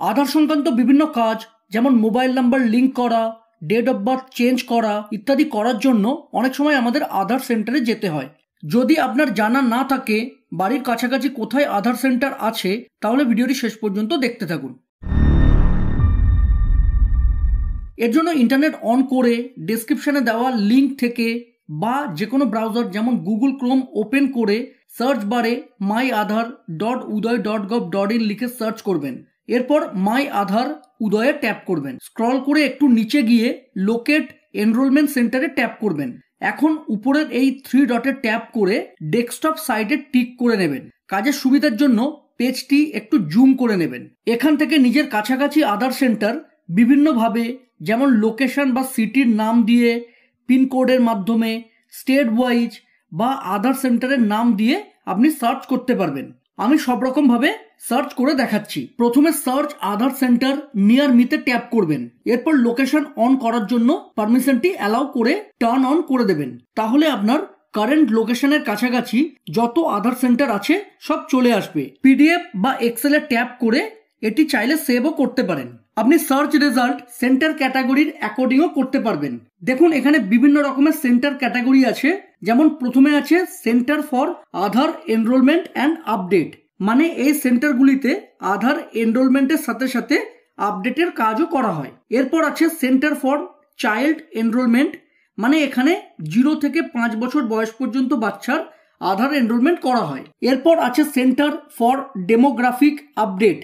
আধার সংক্রান্ত বিভিন্ন কাজ যেমন মোবাইল নাম্বার লিঙ্ক করা, ডেট অফ বার্থ চেঞ্জ করা ইত্যাদি করার জন্য অনেক সময় আমাদের আধার সেন্টারে যেতে হয়। যদি আপনার জানা না থাকে বাড়ির কাছাকাছি কোথায় আধার সেন্টার আছে, তাহলে ভিডিওটি শেষ পর্যন্ত দেখতে থাকুন। এর জন্য ইন্টারনেট অন করে ডেসক্রিপশনে দেওয়া লিঙ্ক থেকে বা যে কোনো ব্রাউজার যেমন গুগল ক্রোম ওপেন করে সার্চ বারে myaadhar.uday.gov.in লিখে সার্চ করবেন। এরপর মাই আধার উদয়ে ট্যাপ করবেন। স্ক্রল করে একটু নিচে গিয়ে লোকেট এনরোলমেন্ট সেন্টারে ট্যাপ করবেন। এখন উপরের এই 3 ডটে ট্যাপ করে ডেস্কটপ সাইটে টিক করে নেবেন। কাজের সুবিধার জন্য পেজটি একটু জুম করে নেবেন। এখান থেকে নিজের কাছাকাছি আধার সেন্টার বিভিন্নভাবে, যেমন লোকেশন বা সিটির নাম দিয়ে, পিনকোডের মাধ্যমে, স্টেট ওয়াইজ বা আধার সেন্টারের নাম দিয়ে আপনি সার্চ করতে পারবেন। আমি সব রকম ভাবে সার্চ করে দেখাচ্ছি। প্রথমে সার্চ আধার সেন্টার নিয়ার মিতে ট্যাপ করবেন। এরপর লোকেশন অন করার জন্য পারমিশনটি অ্যালাউ করে টার্ন অন করে দেবেন। তাহলে আপনার কারেন্ট লোকেশনের কাছাকাছি যত আধার সেন্টার আছে সব চলে আসবে। পিডিএফ বা এক্সেলে ট্যাপ করে এটি চাইলে সেভও করতে পারেন। আপনি সার্চ রেজাল্ট সেন্টার ক্যাটাগরির অ্যাকর্ডিংও করতে পারবেন। দেখুন এখানে বিভিন্ন রকমের সেন্টার ক্যাটাগরি আছে। যেমন প্রথমে আছে centre for Aadhaar enrolment and update, মানে এই সেন্টারগুলিতে আধার এনরোলমেন্টের সাথে সাথে আপডেটের কাজও করা হয়। এরপর আছে সেন্টার ফর চাইল্ড এনরোলমেন্ট, মানে এখানে 0 থেকে 5 বছর বয়স পর্যন্ত বাচ্চার আধার এনরোলমেন্ট করা হয়। এরপর আছে সেন্টার ফর ডেমোগ্রাফিক আপডেট,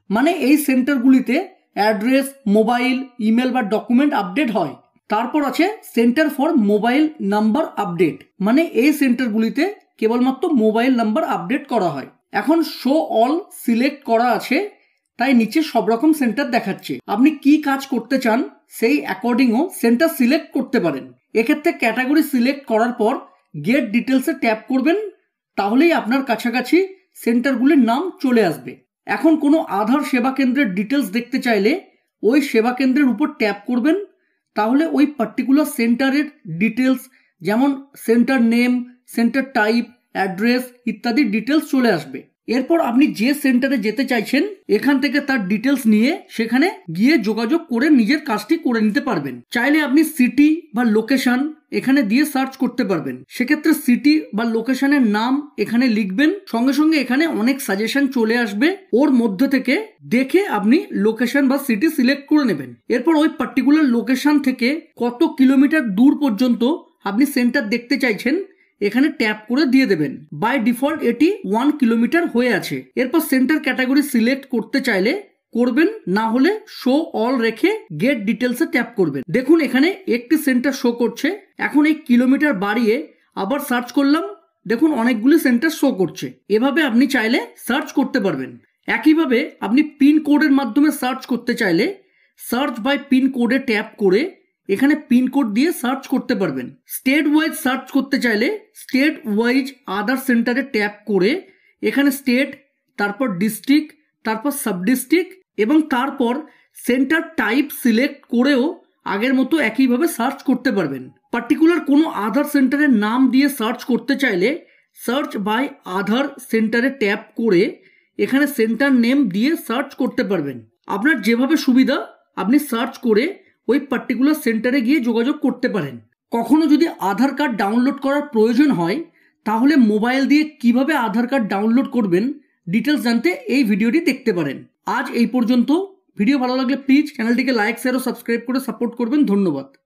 মানে এই সেন্টারগুলিতে অ্যাড্রেস, মোবাইল, ইমেল বা ডকুমেন্ট আপডেট হয়। তারপর আছে centre for mobile number update, মানে এই সেন্টারগুলিতে কেবলমাত্র মোবাইল নাম্বার আপডেট করা হয়। এখন শো অল সিলেক্ট করা আছে, তাই নিচে সব রকম সেন্টার দেখাচ্ছে। আপনি কি কাজ করতে চান সেই অ্যাকর্ডিংও সেন্টার সিলেক্ট করতে পারেন। এক্ষেত্রে ক্যাটাগরি সিলেক্ট করার পর গেট ডিটেলসে ট্যাপ করবেন, তাহলেই আপনার কাছাকাছি সেন্টারগুলির নাম চলে আসবে। এখন কোনো আধার সেবা কেন্দ্রের ডিটেলস দেখতে চাইলে ওই সেবা কেন্দ্রের উপর ট্যাপ করবেন, তাহলে ওই পার্টিকুলার সেন্টারের ডিটেলস যেমন centre name, centre type, address ইত্যাদি ডিটেলস চলে আসবে। এরপর আপনি যে সেন্টারে যেতে চাইছেন এখান থেকে তার ডিটেলস নিয়ে সেখানে গিয়ে যোগাযোগ করে নিজের কাজটি করে নিতে পারবেন। চাইলে আপনি সিটি বা লোকেশন এখানে দিয়ে সার্চ করতে পারবেন। সেক্ষেত্রে সিটি বা লোকেশনের নাম এখানে লিখবেন, সঙ্গে সঙ্গে এখানে অনেক সাজেশন চলে আসবে। ওর মধ্যে থেকে দেখে আপনি লোকেশন বা সিটি সিলেক্ট করে নেবেন। এরপর ওই পার্টিকুলার লোকেশন থেকে কত কিলোমিটার দূর পর্যন্ত আপনি সেন্টার দেখতে চাইছেন এখানে ট্যাপ করে দিয়ে দেবেন। বাই ডিফল্ট এটি 1 কিলোমিটার হয়ে আছে। এরপর সেন্টার ক্যাটাগরি সিলেক্ট করতে চাইলে করবেন, না হলে শো অল রেখে গেট ডিটেলসে ট্যাপ করবেন। দেখুন এখানে একটি সেন্টার শো করছে। এখন এই কিলোমিটার বাড়িয়ে আবার সার্চ করলাম, দেখুন অনেকগুলি সেন্টার শো করছে। এভাবে আপনি চাইলে সার্চ করতে পারবেন। একইভাবে আপনি পিন কোডের মাধ্যমে সার্চ করতে চাইলে সার্চ বাই পিন কোডে ট্যাপ করে এখানে পিনকোড দিয়ে সার্চ করতে পারবেন। স্টেট ওয়াইজ সার্চ করতে চাইলে স্টেট ওয়াইজ আধার সেন্টারে ট্যাপ করে এখানে স্টেট, তারপর ডিস্ট্রিক্ট, তারপর সাব ডিস্ট্রিক্ট এবং তারপর সেন্টার টাইপ সিলেক্ট করেও আগের মতো একইভাবে সার্চ করতে পারবেন। পার্টিকুলার কোনো আধার সেন্টারের নাম দিয়ে সার্চ করতে চাইলে সার্চ বাই আধার সেন্টারে ট্যাপ করে এখানে সেন্টার নেম দিয়ে সার্চ করতে পারবেন। আপনার যেভাবে সুবিধা আপনি সার্চ করে ওই পার্টিকুলার সেন্টারে গিয়ে যোগাযোগ করতে পারেন। কখনো যদি আধার কার্ড ডাউনলোড করার প্রয়োজন হয় তাহলে মোবাইল দিয়ে কিভাবে আধার কার্ড ডাউনলোড করবেন ডিটেলস জানতে এই ভিডিওটি দেখতে পারেন। আজ এই পর্যন্ত। ভিডিও ভালো লাগলে প্লিজ চ্যানেলটিকে লাইক, শেয়ার ও সাবস্ক্রাইব করে সাপোর্ট করবেন। ধন্যবাদ।